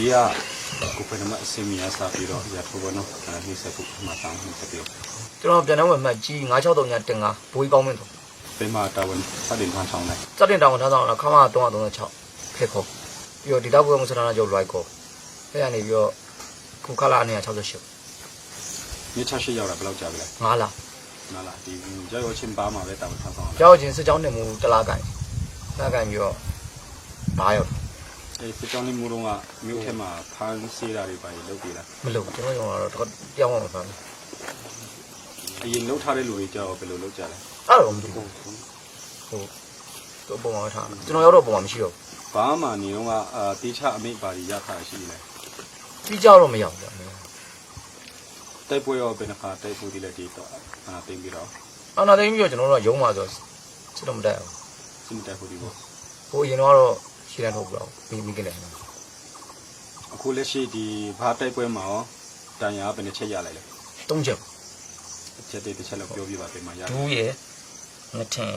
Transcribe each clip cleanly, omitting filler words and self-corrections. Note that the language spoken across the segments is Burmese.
ကြီးကကိုယ်ကမှအစင်းမီးစားပြီးတော့ရထိုးဘောနော်ဒီစက်ကိုမှတောင်းနေတယ်ပြောကျွန်တော်ပြန်တော့မှတ်ကြီး9639တင်5ဘိုးကြီးကောင်းမင်းတို့ပိမာတာဝန်စတင်ထမ်းဆောင်လိုက်စတင်တာဝန်ထမ်းဆောင်တော့ခမ336ခေခေါ်ပြီးတော့ဒေတာဘုံမစရနာကျော် right ခေါ်အဲ့ကနေပြီးတော့ခုခလာနေ68မြေ68ရောက်တာဘယ်လောက်ကြာပြီလဲ9လဒီကြောက်ချင်းပါမှာပဲတာဝန်ထမ်းဆောင်ကြောက်ချင်းစစ်ကြောင်းတင်မှုတလားကန်ပြီးတော့9ရောက်စစ်ကြောင်းနေမှုတော့ကမြို့ထဲမှာဖမ်းဆီးတာတွေပါလုပ်ပြီလားမလုပ်ကျွန်တော်ကတော့ပြောင်းအောင်ဖမ်းအရင်လှုပ်ထားတဲ့လူတွေကြောက်ဘယ်လိုလုပ်ကြလဲအဲ့တော့မသိဘူးတော့ပုံမှန်ထားကျွန်တော်ရောက်တော့ပုံမှန်မရှိတော့ဘာမှနေတော့ကတေးချအမိတ်ပါရထားရှိလဲပြီးကြောက်တော့မရောက်ဘူးတိုက်ပွဲရောဘယ်နှခါတိုက်ပွဲဒီလက်ဒီတော့တင်ပြီးတော့သိမ်းပြီးတော့ကျွန်တော်တို့ကရုံးမှာဆိုစစ်တော့မတက်အောင်စစ်မတက်ဘူးဒီပေါ့ဟိုအရင်တော့ရှင်းတန်းထုတ်ပြီးတော့မိကနေအခုလက်ရှိဒီဘာတိုက်ပွဲမှာရောတန်ရာဘယ်နှချက်ရလိုက်လဲ3ချက်ချက်တစ်ချက်လောက်ပြောပြပါပေးမှာရဒူးရယ်ငထင်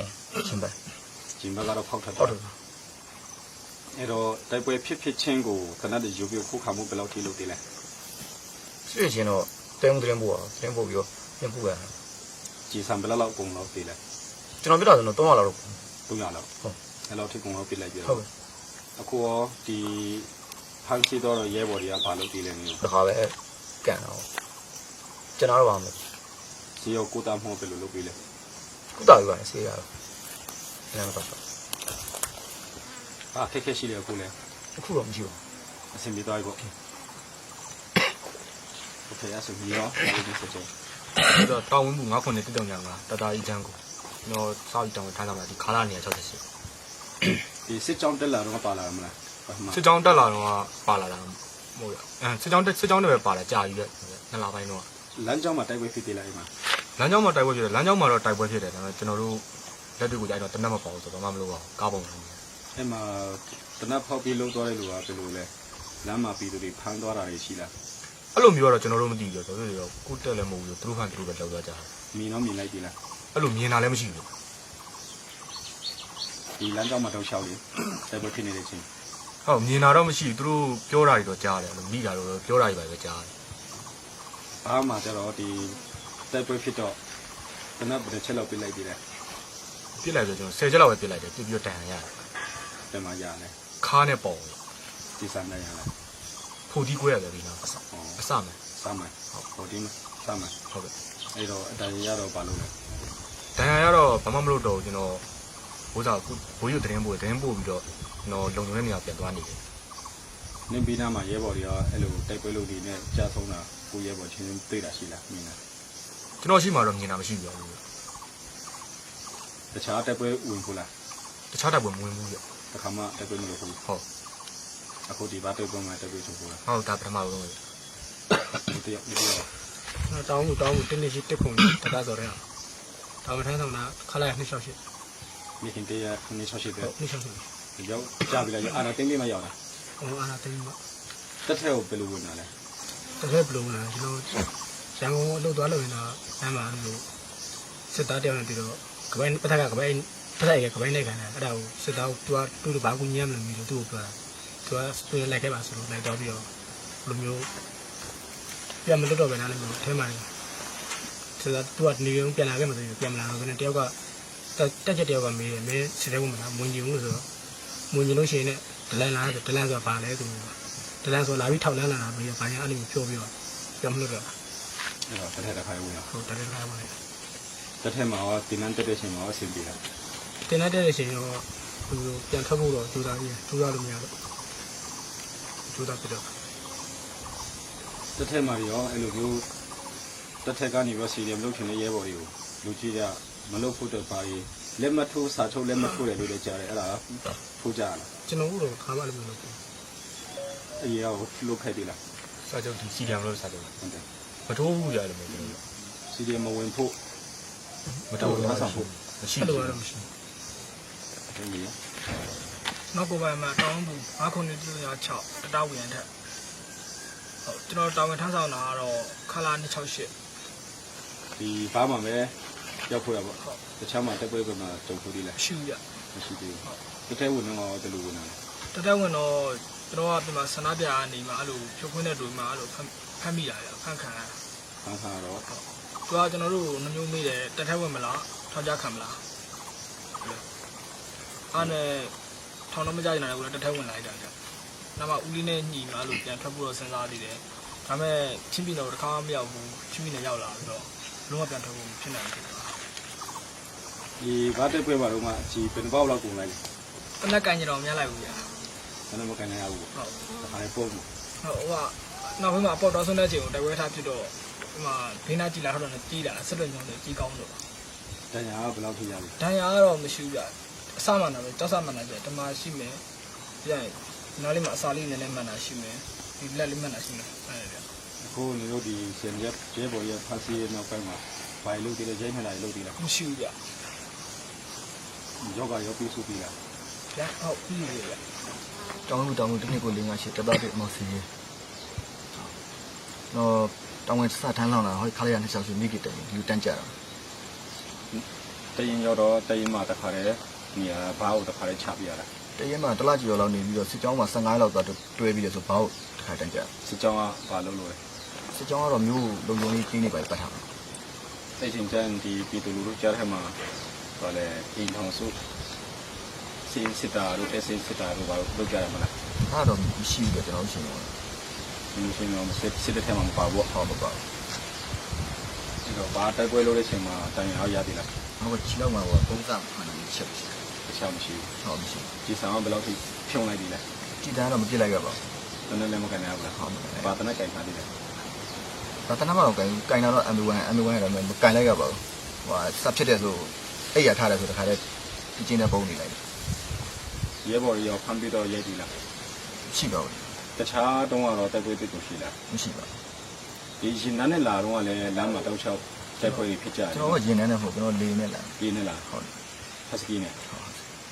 ချင်းပဲကတော့ဖောက်ထပ်တယ်အဲ့တော့တိုက်ပွဲဖြစ်ချင်းကိုခဏတည်းယူပြီးခုခါမှုဘယ်လောက်ထိလုပ်သေးလဲစစ်ချင်းတော့တင်းတင်းပို့ပြီးတော့ပြန်ပို့ရကြည်စံဘယ်လောက်ကုန်လောက်သေးလဲကျွန်တော်ပြတာဆိုတော့300လောက်300လောက်ဟုတ်အဲ့လောက်ထိကုန်လောက်ပြလိုက်ပြီဟုတ်ကဲ့အခုရောဒီဖန်စီတော့ရဲဘော်တွေကဘာလုပ်သေးလဲမျိုးတခါပဲကန်တော့ကျွန်တော်တို့ပါမယ်စီရောကိုတာမှုဘယ်လိုလုပ်ပြီးလဲကိုတာယူပါဆေးရတော့အဲ့ဒါတော့ခက်ရှိတယ်အခုလဲအခုတော့မရှိပါဘူးအဆင်ပြေသွားပြီပေါ့โอเคအဲ့ဆိုပြီးတော့ဒီစက်ချက်တော့တောင်းဝင်မှု9ခုနဲ့တက်တောင်ညာကတတားကြီးချမ်းကိုကျွန်တော်စောက်တောင်းထားတာမှာဒီခါလာနေ68ဒီစစ်ကြောင်းတက်လာတော့ပါလာမလားစစ်ကြောင်းတက်လာတော့ပါလာတာမဟုတ်ရစစ်ကြောင်းတွေပဲပါလာကြာပြီလေ2လပိုင်းတော့လမ်းကြောင်းမှာတိုက်ပွဲဖြစ်သေးလားအဲ့မှာလမ်းကြောင်းမှာတိုက်ပွဲဖြစ်တယ်လမ်းကြောင်းမှာတော့တိုက်ပွဲဖြစ်တယ်ဒါပေမဲ့ကျွန်တော်တို့လက်တွေကိုကြိုက်တော့တနက်မပေါ့ဆိုတော့မမလို့ပါကားပုံအဲ့မှာတနက်ဖောက်ပြီးလုံးသွားတဲ့လူကဘယ်လိုလဲလမ်းမှာပြီးသူတွေဖမ်းသွားတာတွေရှိလားအဲ့လိုမျိုးတော့ကျွန်တော်တို့မသိဘူးဆိုတော့ကိုတက်လည်းမဟုတ်ဘူးသူတို့ဖန်သူတို့ပဲလောက်သွားကြတယ်မြင်လိုက်ပြီလားအဲ့လိုမြင်တာလည်းမရှိဘူးဒီလမ်းကြောင်းမှာတော့ရှောက်လေတိုက်ပွဲဖြစ်နေတဲ့ချင်းဟုတ်မြင်တာတော့မရှိဘူးသူတို့ပြောတာတွေတော့ကြားတယ်အဲ့လိုမိတာတော့ပြောတာတွေပဲကြားတယ်အားမှာကျတော့ဒီတိုက်ပွဲဖြစ်တော့တနက်ဘယ်ချက်လောက်ပြလိုက်ပြီလဲပြစ်လိုက်ဆိုကျွန်တော်10ချက်လောက်ပဲပြစ်လိုက်တယ်ပြစ်ပြီးတော့တန်ရတယ်တန်မှရတယ်ခါနဲ့ပေါ့ဒီစမ်းနေရလားဖို့ဒီကွဲရတယ်ဒီလားအစမယ်စမ်းမယ်ဟုတ်ဒီမှာစမ်းမယ်ဟုတ်ကဲ့အဲ့တော့အတန်ရတော့ဘာလုပ်လဲတန်ရတော့ဘာမှမလုပ်တော့ကျွန်တော်ဘိုးစားဘိုးရုပ်တင်းပို့ပြီးတော့ကျွန်တော်လုံလုံတဲ့နေရာပြန်သွားနေတယ်နင်းပြီးနားမှာရဲဘော်တွေကအဲ့လိုတိုက်ပွဲလုပ်နေနဲ့ကြာဆုံးတာကိုရဲဘော်ချင်းတွေ့တာရှိလားမြင်လားကျွန်တော်ရှိမှတော့မြင်တာမရှိဘူးတခြားတိုက်ပွဲဝင်ဘူးလားတခြားတိုက်ပွဲမဝင်ဘူးပြတခါမှတိုက်ပွဲမလုပ်ဘူးဟုတ်အခုဒီဘာတိုက်ပွဲမှာတိုက်ပွဲချုပ်ဘူးလားဟုတ်ဒါပထမဆုံးပဲဒီတယောက်တောင်းလို့တင်းနေရှိတက်ကုန်တကားဆိုရဲဒါမှထမ်းဆောင်တာခလာရ268မိခင်တရား268ပဲ268ရောက်ကြပြီလားအာနာတင်းလေးမရောက်လားအာနာတင်းမတက်ထဲကိုဘယ်လိုဝင်လာလဲတက်ထဲဘယ်လိုဝင်လာကျွန်တော်ရန်ကုန်လှုပ်သွားလို့ရင်တော့အမှန်လို့စစ်သားတယောက်နဲ့ပြီးတော့ကပိုင်းပတ်သက်ကကပိုင်းလိုက်ခံတယ်အဲ့ဒါကိုစစ်သားကိုသူကဘာကူညံ့မလို့မျိုးသူ့ကိုပြောသူကလိုက်ခဲ့ပါဆိုလို့လိုက်တော့ပြီးတော့ဘလိုမျိုးပြန်မလွတ်တော့ပဲနားလည်းမလို့ထဲမှာစစ်သားသူကနေရုံပြန်လာခဲ့မှဆိုပြီးပြန်မလာတော့ကနေတယောက်ကတက်ချက်တယောက်ကမေးတယ်မင်းစစ်တဲ့ဘုံမလားမွင်ကျင်လို့ဆိုတော့မွင်ကျင်လို့ရှိရင်ဒလန်လားဒလန်ဆိုတာဘာလဲသူဒလန်ဆိုလာပြီးထောက်လန်းလာတာပြီးတော့ဘာညာအဲ့လိုပြောပြီးတော့ပြန်မလွတ်တော့အဲ့တော့တက်တဲ့ခိုင်းဝင်လားဟုတ်တက်တဲ့ခိုင်းဝင်တက်ထဲမှာတင်းနန်းတက်တဲ့ချိန်မှာအဆင်ပြေလားတင်းနန်းတက်တဲ့ချိန်တော့သူပြန်ထွက်ဖို့တော့ကြိုးစားလို့မရတော့ကြိုးစားပြတော့တက်ထဲမှာရောအဲ့လိုမျိုးတက်ထဲကနေပြီးစီရီယမ်လုပ်ချင်တဲ့ရဲဘော်တွေကိုလူကြီးကမလုပ်ဖို့တော့ပါရီလက်မထိုးစာချုပ်လက်မထိုးတယ်လို့လည်းကြားတယ်အဲ့ဒါထိုးကြလားကျွန်တော်တို့ခါမှလည်းမလုပ်ဘူးအရင်ကလုပ်ခဲ့သေးလားစာချုပ်ဒီစီရီယမ်လို့စာချုပ်ဟုတ်တယ်မထိုးဘူးရတယ်မဟုတ်ဘူးစီရီယမ်မဝင်ဖို့မတော်ဘူးဆက်ဖို့မရှိဘူးအဲ့လိုမရှိဘူးနောက်ကိုပိုင်းမှာတောင်းဘူး996တတောက်ဝင်ထက်ဟုတ်ကျွန်တော်တောင်းဝင်ထမ်းဆောင်တာကတော့ခလာ268ဒီဘာမှပဲရောက်ဖို့ရပါတခြားမှာတက်ပွဲကမှတုံဖို့သေးလားရှိရမရှိသေးဘူးတတဲဝင်တော့တလူဝင်လာတတဲဝင်တော့ ကျွန်တော်ကဒီမှာဆန္ဒပြနေမှာအဲ့လိုဖြုတ်ခွင်းတဲ့တူမှာအဲ့လိုဖမ်းမိတာရဖမ်းခံရ ခံစားတော့ သူကကျွန်တော်တို့နှမျိုးမေးတယ်တက်ထဲဝင်မလားထောင်ကြခံမလားအဲ့နဲ့ထောင်တော့မကြနိုင်ဘူးလေတက်ထဲဝင်လိုက်တာကြနောက်မှဦးလေးနဲ့ညီမှာလို့ပြန်ထွက်ဖို့တော့စဉ်းစားသေးတယ်ဒါပေမဲ့ချင်းပြည်တော်တစ်ခါမှမရောက်ဘူးချင်းပြည်နယ်ရောက်လာပြီးတော့လုံးဝပြန်ထွက်ဖို့ဖြစ်နိုင်တယ် ဒီဘာတက်ပွဲမှာတော့မှအချီဘယ်ပေါက်လောက်ကုန်လိုက်လဲ တနက်ကန်ကြတော့မရလိုက်ဘူးဗျာ ကျွန်တော်မကန်နိုင်ရဘူး ဟုတ် ဒါခါလေးပို့ဘူး ဟိုကနောက်ဘက်မှာအပေါ်တော်ဆုံးတဲ့ချိန်ကိုတိုက်ပွဲထားဖြစ်တော့ဒီမှာဘေးနာကြည်လာတော့လည်းကြီးလာဆက်လွတ်ညောင်းတယ်ကြီးကောင်းတော့ တန်ညာကဘယ်လောက်ထိရလဲ ဒဏ်ရာကတော့မရှိဘူးဗျအစမှန်တာပဲတောက်စမှန်တာကျဓမ္မရှိမယ်ပြန်နားလေးမှာအစာလေးနည်းနည်းမှန်တာရှိမယ်ဒီလက်လေးမှန်တာရှိမယ်အဲ့ဒါဗျ အခုနေတို့ဒီစင်ရက်ကျဲပေါ်ရဖာစီရဲ့နောက်ပိုင်းမှာဘိုင်လို့ဒီလိုရိုက်မှလာလို့ဒီလား မရှိဘူးဗျ ယောဂရောပြီးစုပြီးလား ဗျဟုတ်ပြီဗျ တောင်းမှုတစ်နှစ်ကို4-5ရှစ်တက်တာပြမော်စီရေတော့တောင်းဝင်စထမ်းလောက်လာဟိုခါလေးရနှစ်ချောက်စီမိကတည်းကဒီတန်းကြတာ တရင်ရောက်တော့တရင်မှာတခါတည်းနေရာဘာလို့တခါတည်းချပြရတာ တရက်မှတစ်လကျော်လောက်နေပြီးတော့စစ်ကြောင်းမှာ15လောက်တော့တွဲပြီးတော့ဆိုဘာလို့တစ်ခါတန်းကြ စစ်ကြောင်းကဘာလို့လဲ စစ်ကြောင်းကတော့မျိုးလုံလုံလေးကျင်းနေပါပတ်ထား အဲ့ချင်းတန်ဒီပြည်သူလူထုကြားထဲမှာဘာလဲအိမ်ထောင်စုစင်စစ်တာတို့အစင်စစ်တာတို့ဘာလို့လုပ်ကြရမလား အဲ့တော့မရှိဘူးကျွန်တော်ရှင်တော့ ဒီလိုရှင်တော့စစ်တဲ့ထဲမှာမပါဘူး ဟောမပါ ဒီတော့ဘာတိုက်ပွဲလို့တဲ့အချိန်မှာတန်ရာရသေးလား ဟိုချီလောက်မှာတော့ပုံစံမှန်တယ်ချက်ရှိ တခြားမရှိ ဟောမရှိ ဘူးဒီဆောင်ကဘယ်လောက်ထိဖြုံလိုက်ပြီလဲ ကြည်တန်းတော့မပြစ်လိုက်ရပါ တနေ့လည်းမကန်ရဘူးလား ဘူးဟောမ ဘာတနက်ကင်ထားသေးလဲ ဒါတနမတော့ကင်လာတော့ M1 ရတော့မကင်လိုက်ရပါဘူးဟိုစပ်ဖြစ်တယ်ဆိုအဲ့ရထားတယ်ဆိုတခါတည်းဒီကျင်းတဲ့ပုံနေလိုက် ရဲဘော်ရောဖမ်းပြီးတော့ရိုက်ပြီလား ရှိပါဘူး တခြားတုံးကတော့တိုက်ပွဲတစ်ခုရှိလား မရှိပါ ဒီရှင်နားနဲ့လာတော့ကလည်းလမ်းမှာတောက်ချောက်တိုက်ပွဲဖြစ်ကြတယ် ကျွန်တော်ကရင်ထဲနဲ့ဟုတ်ကျွန်တော်လေးနဲ့လာ ဒီနဲ့လား ဟုတ် ဟက်စကီနဲ့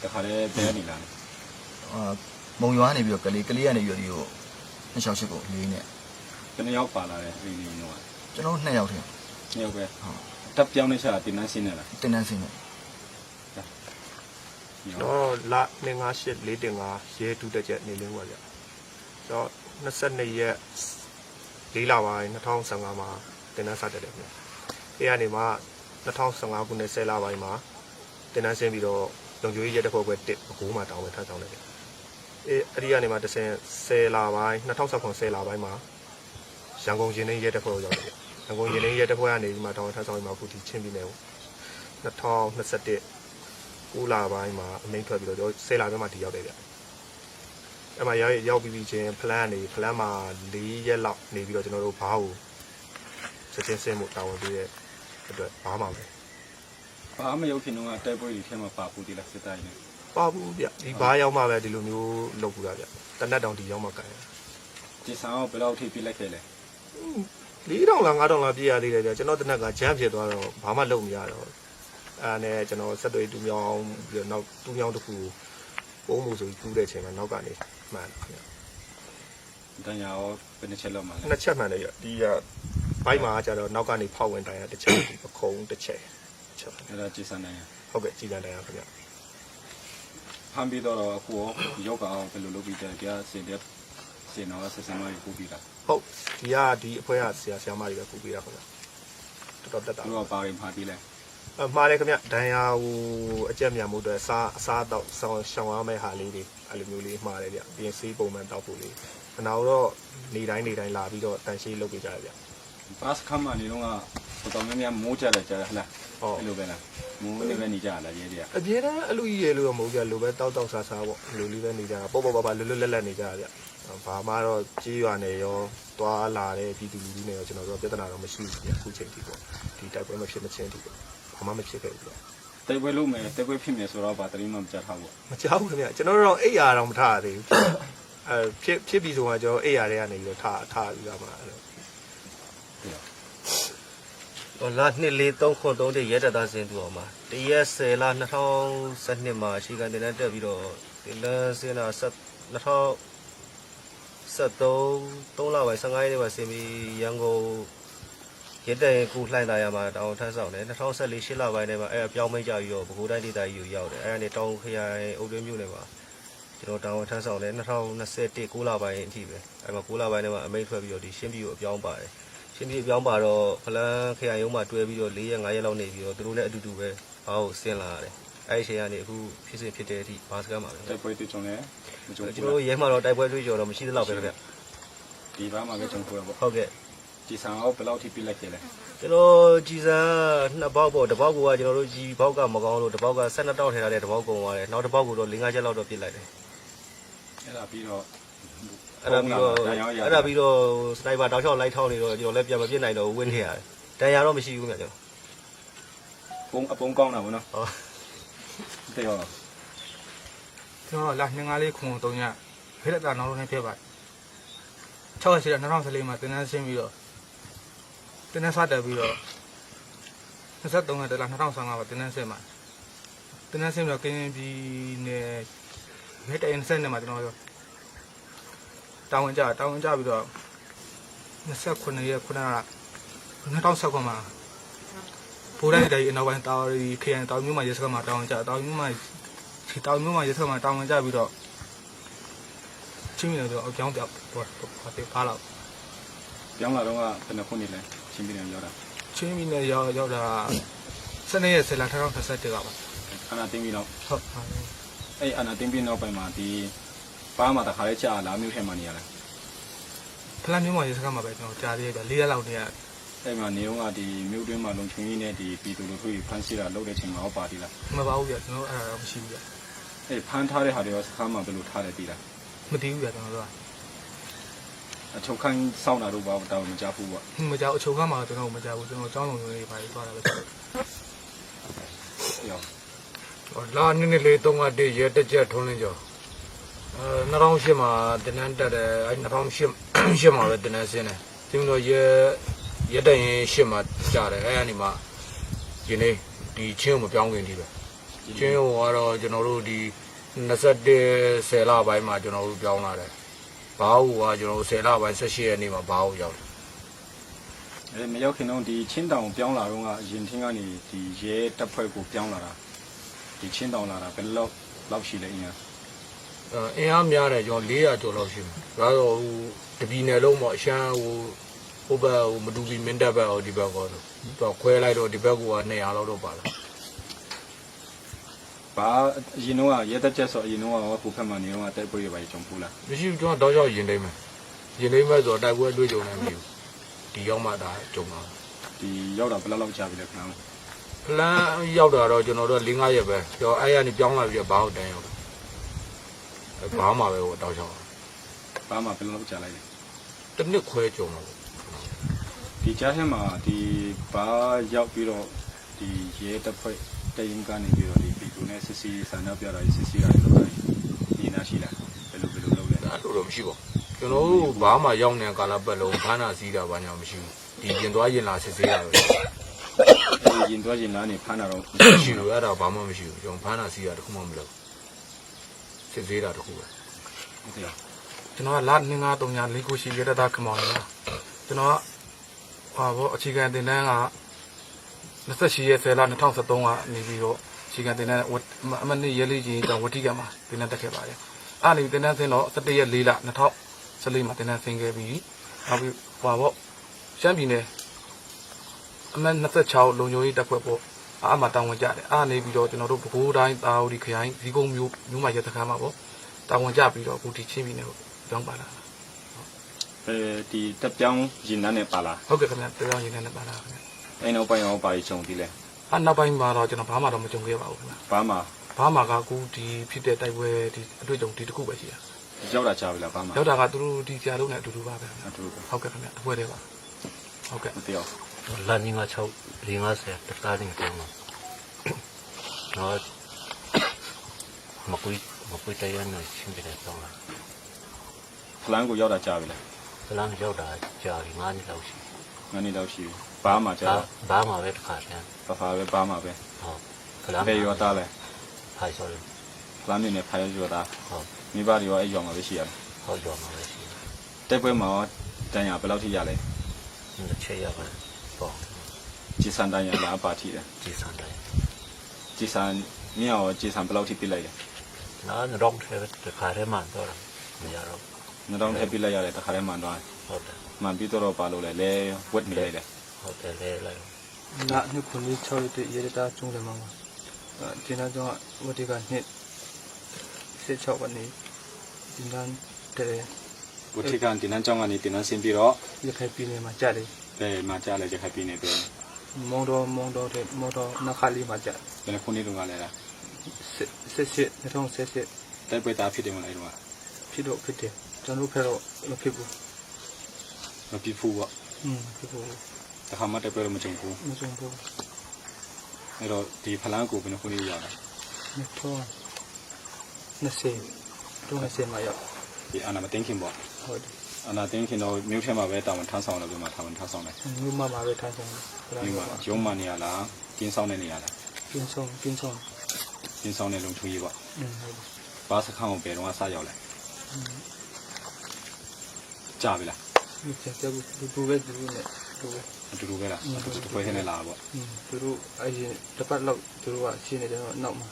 တခါလည်းဘဲနေလား မုံရွာနေပြီးတော့ကလေးကနေပြီးတော့ဒီကို268ကိုလေးနဲ့ ဘယ်နှယောက်ပါလာတယ်ဒီလိုမျိုးက ကျွန်တော်2ယောက်ထင် နှစ်ယောက်ပဲ ဟုတ် တပ်ပြောင်းနေချာတင်နှန်းစင်းနေလား တင်းတန်းစင်းနဲ့ တော့လ258415ရဲတူတက်ချက်နေလင်းပါဗျတော့22ရက်4လပိုင်း2015မှာတင်နန်းစတက်တယ်ဗျအဲ့ကနေမှ2015ခုနှစ်10လပိုင်းမှာတင်နန်းဆင်းပြီးတော့လုံချိုကြီးရဲတပ်ဖွဲ့ပဲတစ်ဘကိုးမှာတောင်းဝင်ထမ်းဆောင်တယ်ဗျအဲ့ဒီကနေမှတစ်ဆင့်10လပိုင်း2019 10လပိုင်းမှာရန်ကုန်ရင်နှင်းရဲတပ်ဖွဲ့ကိုရောက်တယ်ဗျရန်ကုန်ရင်နှင်းရဲတပ်ဖွဲ့ကနေပြီးမှတောင်းဝင်ထမ်းဆောင်ပြီးမှအခုဒီချင်းပြည်နယ်ကို2021 9လပိုင်းမှာအမိန့်ထွက်ပြီးတော့10လပိုင်းမှာဒီရောက်တယ်ဗျအဲ့မှာရောက်ပြီးချင်းဖလန်မှာ4ရက်လောက်နေပြီးတော့ကျွန်တော်တို့ဘားကိုစတင်ဆင်းမှုတာဝန်ပေးတဲ့အတွက်ဘာမှမပဲ ဘာမရောက်ခင်တော့တိုက်ပွဲတွေထဲမှာပါပူတည်လားစစ်တိုင်းနဲ့ ပါဘူးဗျဒီဘားရောက်မှပဲဒီလိုမျိုးလုပ်ဘူးလားဗျတနက်တောင်ဒီရောက်မှကန်ရ ဒီဆောင်ဘယ်လောက်ထိပြလိုက်ခဲ့လဲ 4000လား5000လားပြည့်ရသေးတယ်ဗျကျွန်တော်တနက်ကဂျမ်းဖြစ်သွားတော့ဘာမှလုပ်မရတော့အဲ့နဲ့ကျွန်တော်ဆက်သွေးတူမြောင်းပြီးတော့နောက်တူမြောင်းတစ်ခုပုံမှုဆိုပြီးကူးတဲ့ချိန်မှာနောက်ကနေမှန်ဗျ တန်ရာရောဘယ်နှချက်လောက်မှလဲ နှစ်ချက်မှန်တယ်ရဒီကဘိုက်မှာကျတော့နောက်ကနေဖောက်ဝင်တိုင်ရတစ်ချက်ပခုံးတစ်ချက်ချက် အဲ့ဒါကြည်စံနိုင် ဟုတ်ကဲ့ကြည်စံတိုင်ရခင်ဗျ ဖမ်းပြီးတော့အခုရောရောက်အောင်ဘယ်လိုလုပ်ပြီးတယ်တရားစင်တော့ဆက်ဆံမကြီးပို့ပြီးတာ ဟုတ်ဒီအဖွဲကဆရာမတွေပဲပူပေးတာခင်ဗျတော်တက်တာ သူကပါရင်ဖာပြီးလဲ မှားတယ်ခင်ဗျဒဏ်ရာဟိုအကြက်မြန်မှုအတွက်အစားတော့ရှောင်ရမယ့်ဟာလေးတွေအဲ့လိုမျိုးလေးမှားတယ်ဗျပြင်ဆေးပုံမှန်တောက်ဖို့လေးနောက်တော့နေတိုင်းလာပြီးတော့တန်ရှင်းလုပ်ပေးကြရဗျ ဘတ်ခမ်းမနေတော့တော်များများမိုးကြတယ်ကြားဟလား ဟုတ် အဲ့လိုပဲလားမိုးနေပဲနေကြလားရေးတွေက အပြေတန်းအလူကြီးရေလို့တော့မဟုတ်ကြလိုပဲတောက်စားပေါ့လူလေးပဲနေကြတာပေါ့လွတ်လက်နေကြရဗျဘာမှတော့ကြေးရွာနေရောတွားလာတဲ့ပြည်သူလူထုနေရောကျွန်တော်တို့ပြဿနာတော့မရှိဘူးဗျအခုချိန်ထိပေါ့ဒီတိုက်ပွဲမဖြစ်မချင်းထိပေါ့ဘာမှမဖြစ်ခဲ့ဘူးဗျ တိုက်ပွဲလုပ်မယ်တိုက်ပွဲဖြစ်မယ်ဆိုတော့ဗာတရင်မှမကြထားဘူး မကြောက်ဘူးခင်ဗျကျွန်တော်တို့တော့အိယာတော့မထားရသေးဘူးဖြစ်ပြီးဆိုမှကျွန်တော်အိယာတွေကနေပြီးတော့ထားပြီးတော့မှအဲ့လို လာနှစ်လေး303တဲ့ရဲတပ်သားစင်သူအောင်မှာတရက်10လ2012မှာအရှိကန်တင်တက်ပြီးတော့ဒီလစင်တာ2013 3လပိုင်း15ရက်နေ့မှာဆင်ပြီးရန်ကုန်ရဲတပ်ရင်ကူလှိုင်းလာရမှာတောင်ထမ်းဆောင်တယ်2014 8လပိုင်းထဲမှာအဲ့ပြောင်းမိတ်ကြပြီးတော့ပဲခူးတိုင်းဒေသကြီးကိုရောက်တယ်အဲ့ဒါနဲ့တောင်ခရိုင်အုပ်တွင်းမြို့နယ်မှာ ကျွန်တော်တောင်းထမ်းဆောင်လဲ2021 9လပိုင်းအထိပဲအဲ့မှာ9လပိုင်းထဲမှာအမိန့်ထွက်ပြီးတော့ဒီရှင်းပြည်ကိုအပြောင်းပါတယ်ရှင်းပြည်အပြောင်းပါတော့ဖလန်းခရိုင်ရုံးမှာတွဲပြီးတော့4ရက်5ရက်လောက်နေပြီးတော့သူတို့လည်းအတူတူပဲဘာကိုဆင်းလာရတယ်အဲ့ဒီအချိန်ကနေအခုဖြစ်စဉ်ဖြစ်တဲ့အထိဘာစကားမှာပဲ တိုက်ပွဲတွေ့ကြုံလဲမကြုံ ကျွန်တော်ရဲမှာတော့တိုက်ပွဲတွေ့ကြတော့မရှိသလောက်ပဲခင်ဗျ ဒီဘာမှပဲကြုံတွေ့ပေါ့ ဟုတ်ကဲ့ ဒီဆန်အောင်ဘယ်လောက်ထိပြလိုက်ခဲ့လဲ ကျွန်တော်ကြည်စံ2ပေါက်ပေါ့တစ်ပေါက်ကကျွန်တော်တို့ကြည်ပေါက်ကမကောင်းလို့တစ်ပေါက်က12တောက်ထဲထားတဲ့တစ်ပေါက်ကုန်သွားတယ်နောက်တစ်ပေါက်ကတော့5-6ချက်လောက်တော့ပြစ်လိုက်တယ် အဲ့ဒါပြီးတော့ အဲ့ဒါပြီးတော့စနိုက်ပါတောက်လျှောက်လိုက်ထောင်းနေတော့ကျွန်တော်လည်းပြန်မပြစ်နိုင်တော့ဝင်းနေရတယ်တန်ရာတော့မရှိဘူးခင်ဗျကျွန်တော် အပုံကောင်းတာဗောနော် ဟုတ် တဲ့ရော ကျွန်တော်လာ2 5လေးခုံ3ညဖိလက်တာနောက်လုံးနဲ့ဖြစ်ပါတယ်6ရက်2014မှာတင်တန်းဆင်းပြီးတော့တင်တန်းစတက်ပြီးတော့23ရက်တလား2015မှာတင်တန်းဆင်းမှာတင်တန်းဆင်းပြီးတော့ကင်းပြည်နယ်မိတ္တအင်းဆင်းနေမှာကျွန်တော်တောင်းဝင်ကြပြီးတော့29ရက်9လ2019မှာဘိုးတိုင်းတိုင်းအနောက်ပိုင်းတာရီခရိုင်တောင်မြို့မှာရဲစခန်းမှာတောင်းဝင်ကြတောင်မြို့မှာရဲစခန်းမှာတောင်းဝင်ကြပြီးတော့ချင်းမြင်တော့အကြောင်းပြပါလောက် ပြောင်းလာတော့ကဘယ်နှခုနေလဲချင်းပြည်နယ်ရောက်တာ ချင်းမြင်နဲ့ရောက်တာ12ရက်10လ2021ကပါ အနာတင်းပြီးတော့ ဟုတ် အဲ့အနာတင်းပြီးနောက်ပိုင်းမှာဒီပါးမှာတခါလေးကြာလာမြို့ထဲမှာနေရလား ဖလန်မြို့မှာရဲစခန်းမှာပဲကျွန်တော်ကြားသေးတယ်4ရက်လောက်နေရ အဲ့မှာနေတော့ကဒီမြို့တွင်းမှာလုံချုံကြီးနဲ့ဒီပြည်သူလူထုဖမ်းဆီးတာလုပ်တဲ့ချိန်မှာဟောပါတီလား မပါဘူးပြကျွန်တော်အဲ့ဒါတော့မရှိဘူးပြ အဲ့ဖမ်းထားတဲ့ဟာတွေရောစခန်းမှာဘယ်လိုထားတယ်ပြည်လား မတည်ဘူးပြကျွန်တော်တို့ အချုပ်ခန်းစောင့်တာတော့ဘာတောင်းမကြဘူးပေါ့ ကမကြောက်အချုပ်ကမှကျွန်တော်မကြောက်ဘူးကျွန်တော်ကျောင်းလုံးလေးပါသွားတာပဲ ရော လာနည်းနည်းလေး3ကတည်းရဲတက်ချက်ထုံးလင်းကျော်2008မှာတင်နန်းတက်တယ်အဲ2008မှာပဲတင်နန်းဆင်းတယ်ဒီလိုရဲတက်ရင်8မှာကြာတယ်အဲအနေမှာဒီနေ့ဒီချင်းကိုမပြောင်းခင်ဒီပဲချင်းကိုကတော့ကျွန်တော်တို့ဒီ21 10လပိုင်းမှာကျွန်တော်တို့ပြောင်းလာတယ်ဘာဟုတ်ကကျွန်တော်တို့10လပိုင်း18ရက်နေ့မှာဘာဟုတ်ရောက်တယ် အဲ့မရောက်ခင်တော့ဒီချင်းတောင်ပြောင်းလာတော့ကအရင်ထင်းကနေဒီရဲတပ်ဖွဲ့ကိုပြောင်းလာတာဒီချင်းတောင်လာတာဘယ်လောက်ရှိလဲအင်း အင်းအားများတယ်ကျွန်တော်400ကျော်လောက်ရှိမှာဒါတော့ဟိုတပီနယ်လုံးပေါ့အရှမ်းဟိုဘက်ဟိုမတူပီမင်းတပ်ဘက်ဟိုဒီဘက်ကတော့ခွဲလိုက်တော့ဒီဘက်က200လောက်တော့ပါလား ဘာအရင်တော့ရဲတပ်ချက်ဆိုအရင်တော့ဟိုဖက်မှာနေတော့တိုက်ပွဲတွေပါကြုံဘူးလား မရှိဘူးကျွန်တော်တော့ရောက်ရင်တိမ့်မယ်ရင်တိမ့်မဲ့ဆိုတော့တိုက်ပွဲတွေ့ကြုံနေပြီဒီရောက်မှဒါကြုံတာ ဒီရောက်တာဘယ်လောက်ကြာပြီလဲခင်ဗျာ ဖလန်ရောက်တာတော့ကျွန်တော်တို့4-5ရက်ပဲကျွန်တော်အဲ့ရနေပြောင်းလာပြီးတော့ဘာဟုတ်တန်းရောက်တယ်ဘာမှပဲဟိုတောက်ချောင်း ဘာမှဘယ်လောက်ကြာလိုက်လဲ တစ်နှစ်ခွဲကြုံတော့ ဒီကြားထဲမှာဒီဘာရောက်ပြီးတော့ဒီရဲတပ်ဖွဲ့တိုင်ကနေပြီးတော့ဒီပြည်သူနဲ့စစ်စီဆန္ဒပြတာစစ်စီရတယ်လို့ဒီနာရှိလားဘယ်လိုလုပ်လဲ အဲ့လိုတော့မရှိပါဘူးကျွန်တော်တို့ဘာမှရောက်နေတဲ့ကာလပတ်လုံးဘာနာစည်းတာဘာညာမရှိဘူးဒီရင်သွားရင်လာစစ်ဆေးရပဲ ရင်သွားရင်လာနေဖမ်းတာတော့ မရှိဘူးအဲ့ဒါဘာမှမရှိဘူးကျွန်တော်ဘာနာစည်းတာတခုမှမလုပ်စစ်ဆေးတာတခုပဲ ဟုတ်ကဲ့ ကျွန်တော်ကလာ2 5 3ည4ခုရှိရတဲ့ခမောင်းလားကျွန်တော်ဟာဘောအခြေခံတင်တန်းက28ရက်10လ2013ကနေပြီးတော့အခြေခံတင်တန်းအမနစ်ရဲလေးကြီးတောင်ဝတိကမှာတင်တန်းတက်ခဲ့ပါတယ်အဲ့ဒီတင်တန်းဆင်းတော့17ရက်4လ2014မှာတင်တန်းဆင်းခဲ့ပြီးနောက်ပြီးဟွာဘောရှမ်းပြည်နယ်အမ26လုံခြုံရေးတပ်ဖွဲ့ပေါ့အားမှာတောင်းဝင်ကြတယ်အားနေပြီးတော့ကျွန်တော်တို့ပဲခူးတိုင်းတာဝတီခရိုင်ဇီးကုန်းမြို့မှာရတဲ့ခါမှာပေါ့တောင်းဝင်ကြပြီးတော့အခုဒီချင်းပြည်နယ်ကိုကြောင်းပါလာ ဒီတက်ပြောင်းရင်နှန်းနဲ့ပါလား ဟုတ်ကဲ့ခင်ဗျတရားရင်နဲ့ပါလာခင်ဗျ အဲ့နောက်ပိုင်းရောပါရီချုံပြီလဲ အနောက်ပိုင်းမှာတော့ကျွန်တော်ဘာမှတော့မကြုံခဲ့ပါဘူးခင်ဗျ ဘာမှ ဘာမှကအခုဒီဖြစ်တဲ့တိုက်ပွဲဒီအတွေ့အကြုံဒီတစ်ခုပဲရှိတာ ရောက်တာကြာပြီလားဘာမှ ရောက်တာကသူတို့ဒီဆရာလုံးနဲ့အတူတူပါပဲခင်ဗျ အတူတူ ဟုတ်ကဲ့ခင်ဗျအဖွဲတည်းပါဟုတ်ကဲ့ မပြော လာနေမှာ6 50တသားနေတော့တော့မကွေးတရားနဲ့ရှင်းပြတယ်တော့ ဖလန်ကိုရောက်တာကြာပြီလား ဖလန်းရောက်တာကြာပြီ9နှစ်လောက်ရှိ ငါးနှစ်လောက်ရှိပြီဘာမှကြာ ဘာမှပဲတစ်ခါတည်း ဖဖပဲဘာမှပဲ ဟုတ်ဖလန်း ဘယ်ရောသားလဲ ဖိုင်ဆိုရင် ဖလန်နေနဲ့ဖိုင်ရောသား ဟုတ် မိဘတွေရောအဲ့ရောမှာပဲရှိရတယ် ဟုတ်ရောမှာပဲရှိတယ် တိုက်ပွဲမှာတန်ရဘယ်လောက်ထိရလဲ ဒီချက်ရပါပေါ့ ဂျီဆန်တန်ရလားပါထိတယ် ဒီစံတိုင်း ဂျီဆန်မြောက်ဂျီဆန်ဘယ်လောက်ထိပြလိုက်လဲ ဒ nó rong theo cái khá thế mà thôi bây giờ rồi 2000ထည့်ပြလိုက်ရတယ်တခါတည်းမှန်သွားတယ် ဟုတ်တယ် မှန်ပြီးတော့ပါလို့လဲဝက်နေလိုက်တယ် ဟုတ်တယ်လေလိုက် 那那可能超一对也得打中的嘛嘛，今天中我这个你是超过你，今天的 ဝက်ထိကန်တင်နန်းကျောင်းကနေတင်နန်းဆင်းပြီးတော့ 也开比呢嘛家里， ဘယ်မှာကြားလဲကြခိုင်ပြီးနေပြော 摸到那哈里嘛家， ဘယ်ခုနှစ်တုန်းကလဲလား 那种谢， တိုက်ပွဲသားဖြစ်တယ်မလားအဲ့တုန်းက 批到批的，咱都批到那批不， မပြစ်ဘူးပေါ့ 批不， တခါမှတိုက်ပွဲတော့မကြုံဘူး 那种不， အဲ့တော့ဒီဖလန်းကိုဘယ်ခုနှစ်ရောက်လဲ 那种那些，都那些嘛要， ဒီအာနာမသိခင်ပေါ့ 好的， အာနာသိခင်တော့မြို့ထဲမှာပဲတာဝန်ထမ်းဆောင်လို့ပြမှာတာဝန်ထမ်းဆောင်တယ် 你妈妈会谈什么？ မြို့မှာရုံးမှနေရလားကင်းဆောင်နေနေရလား 冰霜， ကင်းဆောင်နေလုံချူကြီးပေါ့ 好的， ဘာစခန်းကိုဘယ်တော့မှစရောက်လဲကြာပြီလား 你这不会读呢，读。 အတူတူပဲလားတစ်ခွဲထဲနဲ့လာပေါ့ သူတို့အရင်တစ်ပတ်လောက်သူတို့ကရှင်းနေတယ်တော့နောက်မှာ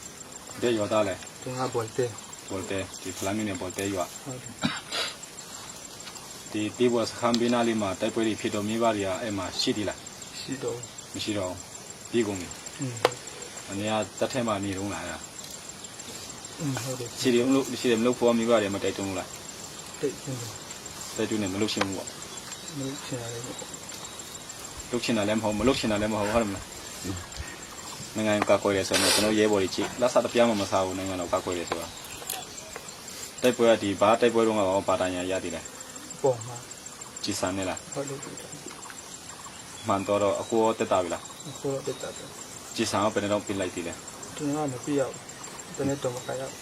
တဲ့ရွာသားလဲ သူကဘော်တဲ ပေါ်တဲ့ဒီဖလန်းမင်းနဲ့ပေါ်တဲ့ရွာ ဟုတ်တယ် ဒီတေးဘောစခန်းဘေးနားလေးမှာတိုက်ပွဲတွေဖြစ်တော့မိဘတွေကအဲ့မှာရှိသေးလား ရှိတော့ မရှိတော့ပြီးကုန်ပြီအနေကတက်ထဲမှာနေတော့လား ဟုတ်တယ် ရှိတယ်မလို့ဖို့မိဘတွေမတိုက်တုံးလား တိတ်နေတယ် တိုက်တုံးနေမလို့ရှင်းဘူးပေါ့ မလို့ရှင်းရတယ် လုတ်ချင်တာလည်းမဟုတ်မလုတ်ချင်တာလည်းမဟုတ်ဟုတ်မလားနိုင်ငံကကွယ်ရဲဆိုတော့ကျွန်တော်ရဲဘော်တွေကြည့်လက်စားတပြားမှမစားဘူးနိုင်ငံတော်ကကွယ်ရဲဆိုတာတိုက်ပွဲကဒီဘာတိုက်ပွဲတော့ကဘာတန်ရရသေးလဲ ပေါ်မှာ ကြည်စံနေလား ဟုတ်တယ် မှန်တော့အကိုတက်တာပြီလား အခုတော့တက်တာတယ် ကြည်စံကဘယ်တော့ပြလိုက်သေးလဲ သူကမပြရောက်တနေ့တော့မခရောက်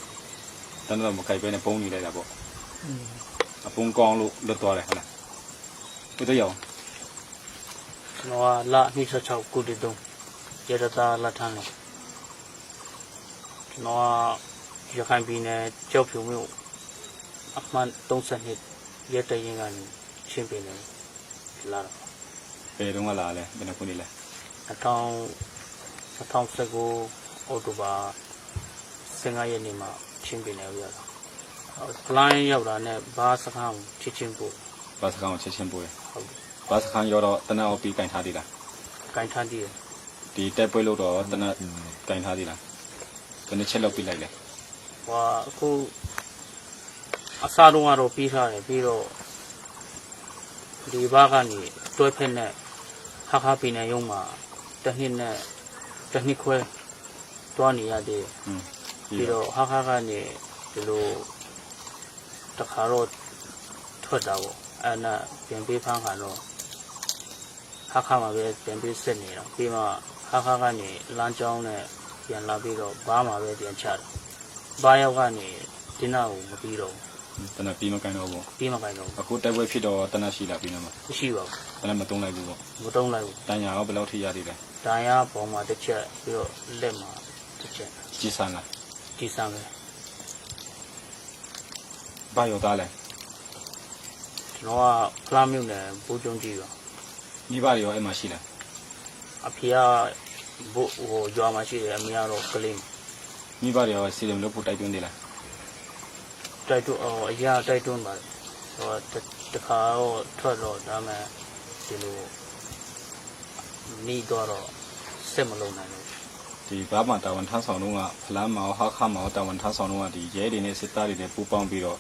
တန်းတော့မခိုက်ပဲနဲ့ပုံနေလိုက်တာပေါ့အပုံကောင်းလို့လွတ်သွားတယ်ဟုတ်လားဘယ်တော့ရော ကျွန်တော်ကလ26ခုတည်းတုန်းရတတာလက်ထမ်းလို့ကျွန်တော်ကရခိုင်ပြည်နယ်ကြောက်ဖြူမြို့အမှန်32ရဲတရင်ကနေချင်းပင်နေလာတော့ ဘယ်တော့မှလာလဲဘယ်နှခုနေလဲ 2019အောက်တိုဘာ15ရက်နေ့မှာချင်းပင်နေရတာဖလိုင်းရောက်တာနဲ့ဘာစခန်းချစ်ချင်းပို့ ဘာစခန်းကိုချက်ချင်းပို့ရ ဟုတ် ဘာစခန်းရောတော့တနက်အောင်ပြီးကင်ထားသေးလား ကင်ထန်းတည်း ဒီတိုက်ပွဲလို့တော့တနက်ကင်ထားသေးလားဘယ်နှချက်လောက်ပြီးလိုက်လဲ ဟိုအခုအစားတော့ကတော့ပြီးထားတယ်ပြီးတော့ဒီဘာကနေတွဲဖက်နဲ့ခါပီနေရုံမှာတစ်နှစ်ခွဲတွားနေရသေးတယ်ပြီးတော့ခါကနေဒီလိုတခါတော့ထွက်တာပေါ့အဲ့ဒါပြန်ပေးဖမ်းခံတော့ခါမှာပဲပြန်ပေးစစ်နေတော့ပြီးမှခါကနေလမ်းကြောင်းနဲ့ပြန်လာပြီးတော့ဘာမှပဲပြန်ချတာဘာရောက်ကနေဒီနောက်မပြီးတော့ တနက်ပြီးမကင်တော့ဘူး ပြီးမှခိုင်းတော့ အခုတိုက်ပွဲဖြစ်တော့တနက်ရှိလာပြီးတော့ မရှိပါဘူး တနက်မတုံးလိုက်ဘူးပေါ့ မတုံးလိုက်ဘူး တန်ညာရောဘယ်လောက်ထိရသေးလဲ တန်ရပေါ်မှာတစ်ချက်ပြီးတော့လက်မှာတစ်ချက် ကြည်စံလား ဒီစမ်းပဲ ဘာရောသားလဲ ကျွန်တော်ကဖလားမြို့နယ်ဘူကျုံကြီးပါ မိဘတွေရောအဲ့မှာရှိလား အဖေကဘို့ဟိုရွာမှာရှိတယ်အမေကတော့ကလေး မိဘတွေရောစီတယ်လို့ဖို့တိုက်တွန်းသေးလား တိုက်တွန်းအရာတိုက်တွန်းပါတယ်ဟိုတခါတော့ထွက်တော့ဒါမှဒီလိုနေတော့စစ်မလုံးနိုင်လို့ ဒီဘာမှတာဝန်ထမ်းဆောင်တော့ကဖလန်းမောင်ဟာခါမောင်တာဝန်ထမ်းဆောင်တော့ကဒီရဲတွေနဲ့စစ်သားတွေနဲ့ပူးပေါင်းပြီးတော့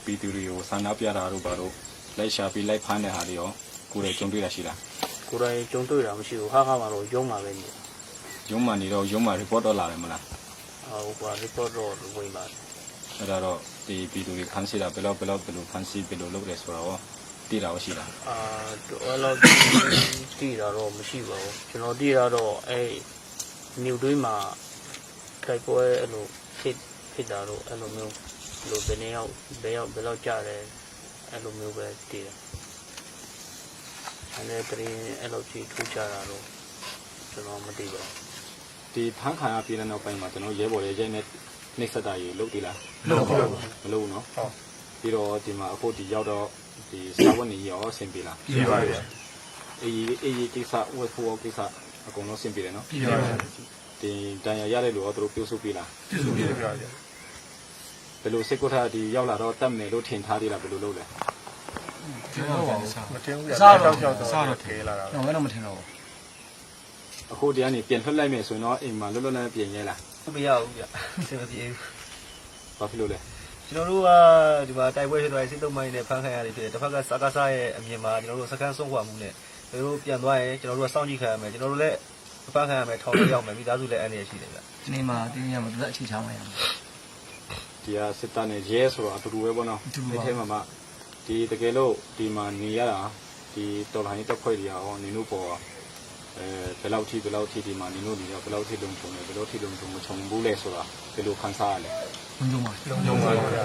ပြည်သူတွေကိုဆန္ဒပြတာတို့ဘာလို့လိုက်ရှာပြီးလိုက်ဖမ်းတဲ့ဟာတွေရောကိုယ်တွေကြုံတွေ့တာရှိလား ကိုယ်တိုင်ကြုံတွေ့တာမရှိဘူးခါမှာတော့ရုံးမှာပဲနေ ရုံးမှနေတော့ရုံးမှ report တော့လာတယ်မလား ဟိုက report တော့ဝင်ပါတယ် အဲ့ဒါတော့ဒီပြည်သူတွေဖမ်းဆီးတာဘယ်လောက်ဖမ်းဆီးဘယ်လိုလုပ်လဲဆိုတော့သိတာရှိလား အဲ့လိုတီးတာတော့မရှိပါဘူးကျွန်တော်တီးတာတော့အဲ့မြူတွေးမှာခိုက်ပွဲအဲ့လိုဖြစ်တာတော့အဲ့လိုမျိုးလိုဘယ်နှစ်ယောက်ဘယ်လောက်ကြတယ်အဲ့လိုမျိုးပဲတီးတယ်အဲ့ဒီတရင်အဲ့လိုကြီးထူးခြားတာတော့ကျွန်တော်မသိပါဘူး ဒီဖမ်းခံရပြည်တဲ့နောက်ပိုင်းမှာကျွန်တော်ရဲဘော်ရဲရဲနဲ့နှိမ့်ဆက်တာကြီးလုပ်သေးလား လုပ်ပါဘူး မလုပ်နော်ဟုတ်ပြီးတော့ဒီမှာအခုဒီရောက်တော့ဒီစာဝတ်နေရောအဆင်ပြေလား ပြပါရဲ့ အေးကိစ္စဝတ်ဖို့ကိစ္စအကုန်လုံးအဆင်ပြေတယ်နော် ပြပါရဲ့ ဒီတန်ရရတဲ့လူရောသူတို့ပြုစုပြီလား ပြစုပြပါရဲ့ ဒ ဘယ်လိုစစ်ကုထဒီရောက်လာတော့တတ်မယ်လို့ထင်ထားသေးလားဘယ်လိုလုပ်လဲ မထင်ဘူးဗျာစားတော့ထဲလာတာ တော့ဘယ်တော့မထင်တော့ အခုတရားနေပြန်ထွက်လိုက်မယ်ဆိုရင်တော့အိမ်မှာလွတ်လွတ်လပ်ပြင်ရဲလား ဘူးမရဘူးဗျအဆင်မပြေဘူး ဘာဖြစ်လို့လဲ ကျွန်တော်တို့ကဒီမှာတိုက်ပွဲဖြစ်သွားရင်စစ်တုံးမိုင်းနဲ့ဖမ်းခံရတယ်ဖြစ်တယ်တစ်ဖက်ကစကားစားရဲ့အမြင်မှာကျွန်တော်တို့စကန်ဆုံးခွာမှုနဲ့သူတို့ပြန်သွားရင်ကျွန်တော်တို့ကစောင့်ကြည့်ခံရမယ်ကျွန်တော်တို့လည်းဖမ်းခံရမယ်ထောင်ထဲရောက်မယ်မိသားစုလည်းအန္တရာယ်ရှိတယ်ဗျ ဒီနေ့မှတင်းရမှာသူကအချိန်ချောင်းလိုက်ရမယ် ဒီဟာစစ်သားနဲ့ရဲဆိုတော့အတူတူပဲပေါ့နော်အဲ့ထဲမှာမှဒီတကယ်လို့ဒီမှာနေရတာဒီတော်လိုင်းတက်ဖွဲ့တွေရောနေလို့ပေါ်ဘယ်လောက်ထိဒီမှာနေလို့နေတော့ဘယ်လောက်ထိလုံချုံလဲဘယ်လောက်ထိလုံချုံမချုံဘူးလဲဆိုတာဘယ်လိုခံစားရလဲ လုံးဝ လုံးပါဗျာ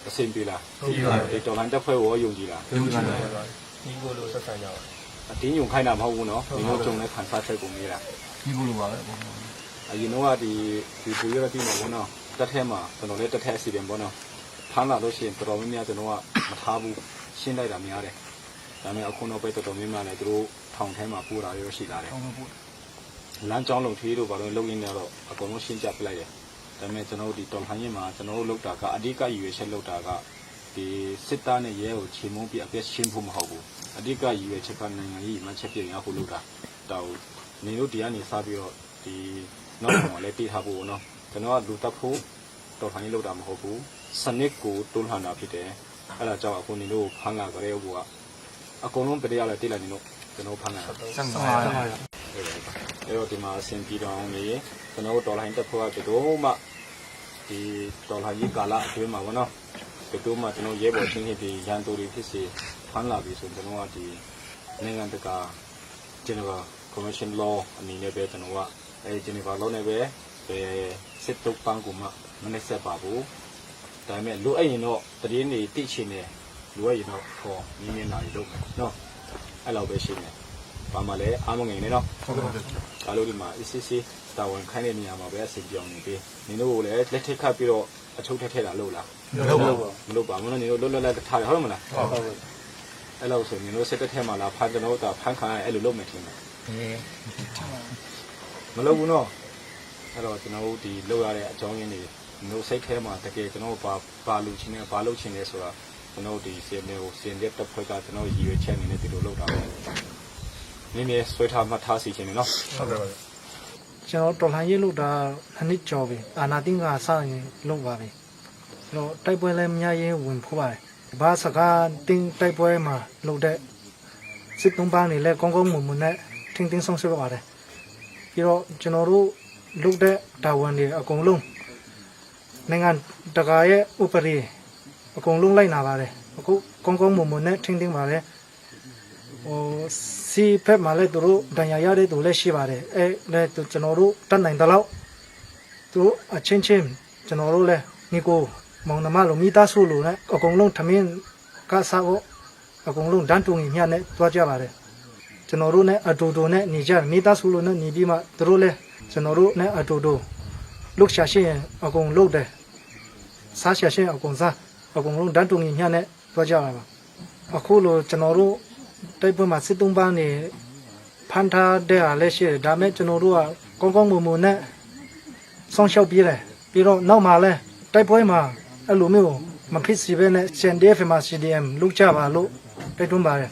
အဆင်ပြေလားဒီတော်လိုင်းတက်ဖွဲ့ကိုယုံကြည်လား ဒီကိုလိုဆက်ဆံကြပါ အတင်းယုံခိုင်းတာမဟုတ်ဘူးနော်နေလို့ကြုံတဲ့ခံစားချက်ကိုမေးတာ ဒီလိုလိုပါပဲ အရင်တော့ဒီပူရတဲ့မှာဘောနော်တက်ထဲမှာကျွန်တော်လည်းတက်ထဲအစီအစဉ်ဘောနော်ဖမ်းလာလို့ရှိရင်တော်တော်များများကျွန်တော်ကမထားဘူးရှင်းလိုက်တာများတယ်ဒါပေမဲ့အခုနောက်ပဲတော်တော်များများလည်းသူတို့ထောင်ထဲမှာပို့တာရောရှိလာတယ်လမ်းကြောင်းလုံထွေးတို့ဘာလို့လုံရင်းနေတော့အကုန်လုံးရှင်းပြပလိုက်တယ်ဒါပေမဲ့ကျွန်တော်တို့ဒီတော်လှန်ရေးမှာကျွန်တော်တို့လုပ်တာကအဓိကရည်ရွယ်ချက်လုပ်တာကဒီစစ်သားနဲ့ရဲကိုချေမှုန်းပြအပြည့်ရှင်းဖို့မဟုတ်ဘူးအဓိကရည်ရွယ်ချက်ကနိုင်ငံရေးမှချက်ပြရဖို့လုပ်တာတောက်နေတို့တရားနေစားပြီးတော့ဒီနောက်မှာလည်းတည်ထားဖို့နော်ကျွန်တော်ကလူတက်ဖို့တော်လှန်ရေးလုပ်တာမဟုတ်ဘူးစနစ်ကိုတွန်းလှန်တာဖြစ်တယ်အဲ့ဒါကြောင့်အခုနေတို့ဖမ်းလာကြတဲ့ဟိုကအကုန်လုံးပြရလဲတည်လိုက်နေလို့ကျွန်တော်ဖမ်းလာတာ ဆက်ပါရ အဲ့တော့ဒီမှာအစဉ်ပြီးတော့နေကျွန်တော်တော်လှန်ရေးတက်ဖို့ကတို့မှဒီတော်လှန်ရေးကာလအတွင်းမှာပေါ့နော်တို့မှကျွန်တော်ရဲဘော်ချင်းတွေရန်သူတွေဖြစ်စေဖမ်းလာပြီဆိုကျွန်တော်ကဒီနိုင်ငံတကာ General Commission Law အနေနဲ့ပဲကျွန်တော်ကအဲ General Law နဲ့ပဲစစ်တုပ်ပန်းကူမှမနှက်ဆက်ပါဘူးဒါပေမဲ့လူအဲ့ရင်တော့တည်င်းတွေတိချင်တယ်လူအဲ့ရင်တော့ခေါ်နင်းနေတာတွေလုပ်မယ်နော်အဲ့လိုပဲရှိနေပါမလဲအားမငယ်နေတော့ဟုတ်ကဲ့ဒါလို့ဒီမှာ ECC တာဝန်ခိုင်းတဲ့နေရာမှာပဲအစီပြောင်းနေပြီနင်တို့ကိုလည်းလက်ထက်ခတ်ပြီးတော့အချုပ်ထက်တာလုပ်လားမလုပ်ပါဘူးနော်နင်တို့လွတ်လွတ်လပ်ထားရဟုတ်မလားဟုတ်အဲ့လိုဆိုနင်တို့စစ်တပ်ထဲမှာလာဖမ်းကျွန်တော်တို့ဖမ်းခံရအဲ့လိုလုပ်မယ်ထင်တယ်မလုပ်ဘူးနော်အဲ့တော့ကျွန်တော်တို့ဒီလုပ်ရတဲ့အကြောင်းရင်းတွေမျိုးစိတ်ထဲမှာတကယ်ကျွန်တော်ပါလူချင်းနဲ့ပါလုပ်ချင်းလဲဆိုတာကျွန်တော်ဒီစီမေကိုစင်တဲ့တစ်ဖွဲ့ကကျွန်တော်ရည်ရွယ်ချက်အနေနဲ့ဒီလိုလုပ်တာပဲနည်းနည်းဆွဲထားမှတ်ထားစီချင်းနော်ဟုတ်ကဲ့ပါ ကျွန်တော်တော်လှန်ရေးလုပ်တာနှစ်ကျော်ပြီအာနာတင်းကစရင်လုပ်ပါပြီကျွန်တော်တိုက်ပွဲလည်းများရင်ဝင်ဖို့ပါတယ်ဘာစကားတင်းတိုက်ပွဲမှာလုပ်တဲ့စစ်တုံးပန်းတွေလည်းကောင်းကောင်းမွန်မွန်နဲ့ထင်းထင်းဆုံးဆွဲပါတယ်ပြီးတော့ကျွန်တော်တို့လုပ်တဲ့တာဝန်တွေအကုန်လုံးနိုင်ငံတကာရဲ့ဥပဒေအကုန်လုံးလိုက်နာပါတယ်အခုကောင်းကောင်းမွန်မွန်နဲ့ထင်းထင်းပါတယ်ဟိုစီဖက်မှာလည်းသူတို့ဒဏ်ရာရတဲ့သူလည်းရှိပါတယ်အဲလည်းကျွန်တော်တို့တတ်နိုင်တဲ့လောက်သူတို့အချင်းချင်းကျွန်တော်တို့လည်းညီကိုမောင်နှမလိုမိသားစုလိုနဲ့အကုန်လုံးထမင်းကစားဖို့အကုန်လုံးတန်းတူညီမျှနဲ့တွားကြပါတယ်ကျွန်တော်တို့နဲ့အတူတူနဲ့နေကြမိသားစုလိုနဲ့နေပြီးမှသူတို့လည်းကျွန်တော်တို့နဲ့အတူတူလုရှာရှင်းအကုန်လုပ်တယ်စားရှာရှင်းအကုန်စားအကုန်လုံးတန်းတူညီမျှနဲ့တွားကြပါအခုလိုကျွန်တော်တို့တိုက်ပွဲမှာစစ်တုံးပန်းနေဖန်ထားတဲ့အားလည်းရှိတယ်ဒါမဲ့ကျွန်တော်တို့ကကောင်းကောင်းမွန်မွန်နဲ့ဆောင်းလျှောက်ပြေးတယ်ပြီးတော့နောက်မှာလည်းတိုက်ပွဲမှာအဲ့လိုမျိုးမဖြစ်စီပဲနဲ့ CNDF မှာ CDM လုပ်ကြပါလို့တိုက်တွန်းပါတယ်